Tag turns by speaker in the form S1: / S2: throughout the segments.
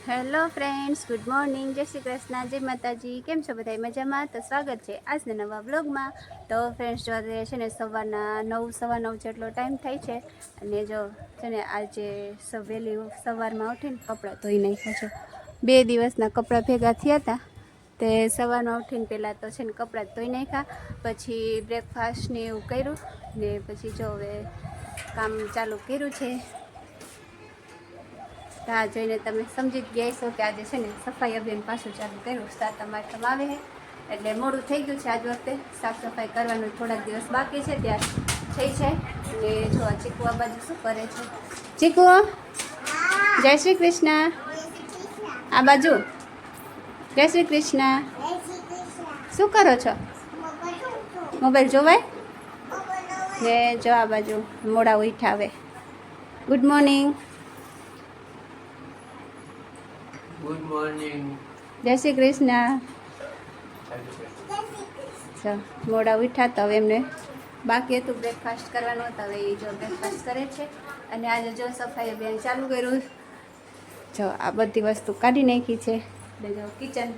S1: Hello friends, good morning, જય શ્રી કૃષ્ણ, જય માતાજી. કેમ છો બધા? મજામાં? તો સ્વાગત છે આજના નવા બ્લોગમાં. તો ફ્રેન્ડ્સ, જો છે ને સવારના 9:15 જેટલો ટાઈમ થાય છે અને જો છે ને આજે વહેલી સવારમાં ઉઠીને કપડાં ધોઈ નાખ્યા છે. 2 દિવસના કપડાં ભેગા થયા હતા તે સવારમાં ઉઠીને પહેલાં તો છે ને કપડાં ધોઈ નાખ્યા, પછી બ્રેકફાસ્ટ ને એવું કર્યું ને પછી જો હવે કામ ચાલુ કર્યું છે. આ જોઈને તમે સમજી જ ગયા છો કે આજે છે ને સફાઈ અભિયાન પાછું ચાલુ કર્યું. 7મ 8મ આવે છે એટલે મોડું થઈ ગયું છે. આજ વખતે સાફ સફાઈ કરવાનું થોડાક દિવસ બાકી છે, ત્યાં થઈ જાય. ને જો ચીકુ આ બાજુ શું કરે છે? ચીકુ, જય શ્રી કૃષ્ણ. આ બાજુ જય શ્રી કૃષ્ણ. શું કરો છો? મોબાઈલ જોવાય ને? જો આ બાજુ મોડા ઉઠ્યા હવે. Good morning.
S2: Good morning.
S1: જય શ્રી કૃષ્ણ. જો મોડા ઉઠ્યા તો હવે એમને બાકી હતું બ્રેકફાસ્ટ કરવાનું હતું, હવે એ જો બ્રેકફાસ્ટ કરે છે. અને આજે જો સફાઈ અભિયાન ચાલુ કર્યું. જો આ બધી વસ્તુ કાઢી નાખી છે એટલે જો કિચન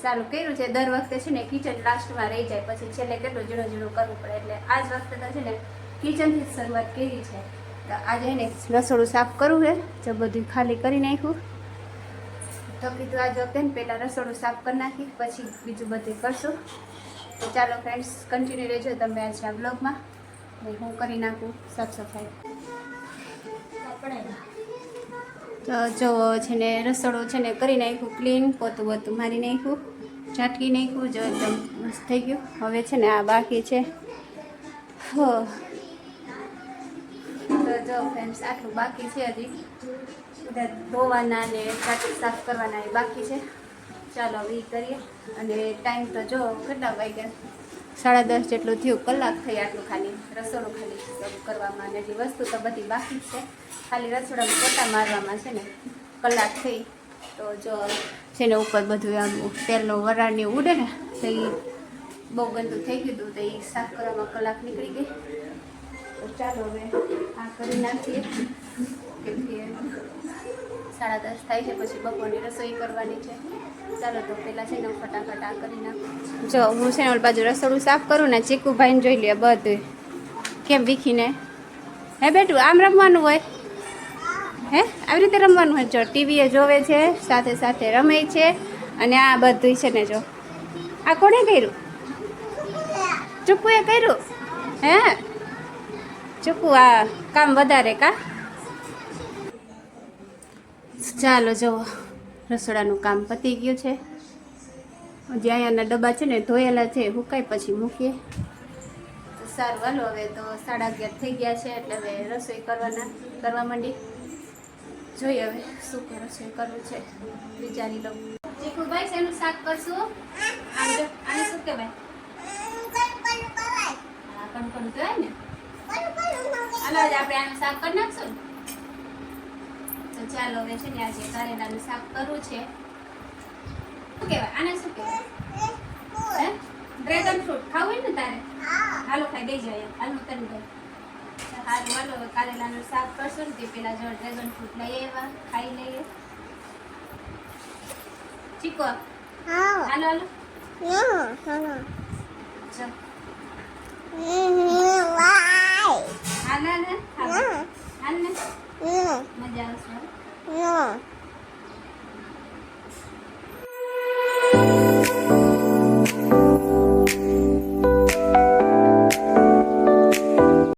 S1: ચાલુ કર્યું છે. દર વખતે છે ને કિચન લાસ્ટમાં રહી જાય, પછી છેલ્લે કેટલું ઝીણું ઝીણું કરવું પડે, એટલે આ જ વખતે તો છે ને કિચનથી જ શરૂઆત કરી છે. તો આજે એને રસોડું સાફ કરવું છે, જો બધું ખાલી કરી નાખ્યું. તો કીધું આજ વખતે ને પહેલાં રસોડું સાફ કરી નાખી પછી બીજું બધું કરશું. તો ચાલો ફ્રેન્ડ્સ, કન્ટિન્યુ રહેજો તમે આજના બ્લોગમાં. હું કરી નાખું સાફ સફાઈ. તો જો છે ને રસોડું છે ને કરી નાખ્યું ક્લીન, પોતું પોતું મારી નાખ્યું, ઝાટકી નાખ્યું, જો એકદમ મસ્ત થઈ ગયું. હવે છે ને આ બાકી છે. હો તો જો ફ્રેન્ડ્સ, આટલું બાકી છે. હજી બધા ધોવાના ને સાફ કરવાના એ બાકી છે. ચાલો હવે એ કરીએ. અને ટાઈમ તો જો કેટલા વાગ્યા, 10:30 જેટલું થયું, કલાક થઈ આટલું ખાલી રસોડું ખાલી શરૂ કરવામાં. અને હજી વસ્તુ તો બધી બાકી જ છે, ખાલી રસોડામાં પોતા મારવામાં છે ને કલાક થઈ. તો જો છે ને ઉપર બધું આમ તેલનો વરાળ ને ઉડે ને તો એ બહુ ગંદુ થઈ ગયું હતું, તો એ સાફ કરવામાં કલાક નીકળી ગઈ. તો ચાલો હવે આ કરી નાખીએ, કેમ કે 10:30 થાય છે, પછી બપોરની રસોઈ કરવાની છે. ચાલો તો પહેલાં છે ને ફટાફટ આ કરી નાખું. જો હું છે ને ઓલ બાજુ રસોડું સાફ કરું ને, ચીકુભાઈને જોઈ લે બધું કેમ વીખીને. હે બેટું, આમ રમવાનું હોય? હે આવી રીતે રમવાનું હોય? જો ટીવીએ જોવે છે, સાથે સાથે રમે છે. અને આ બધું છે ને જો આ કોણે કર્યું? ચૂકુએ કર્યું? હે ચૂકુ આ કામ વધારે કા? ચાલો જુઓ, રસોડાનું કામ પતી ગયું છે. હજી અહીંયાના ડબ્બા છે ને ધોયેલા છે, હુકાય પછી મૂકીએ. તો સારું, હાલો હવે તો 11:30 થઈ ગયા છે, એટલે હવે રસોઈ કરવા માંડી. જોઈએ હવે શું રસોઈ કરવું છે, વિચારી લઉં. ચીકુભાઈ, શેનું શાક કરશું? આને શું કહેવાય? હા, કણકણ કહેવાય ને. હાલો આજે આપણે આનું શાક કરી નાખશું ને. તો ચાલો હવે છે ને આજે કારેલાનું શાક કરવું છે. શું કહેવાય આને? શું કહેવાય? હે, ડ્રેગન ફ્રૂટ ખાવું હોય ને તારે? હાલો ખાઈ દઈ જાય. હાલો કરી દો. હાલો હાલો હવે કારેલાનું શાક કરશું ને તે પેલા જો ડ્રેગન ફ્રૂટ લઈ આવ્યા, ખાઈ લઈએ. ચીકો હાલો હાલો ચલ હાલ ને મજા આવશે.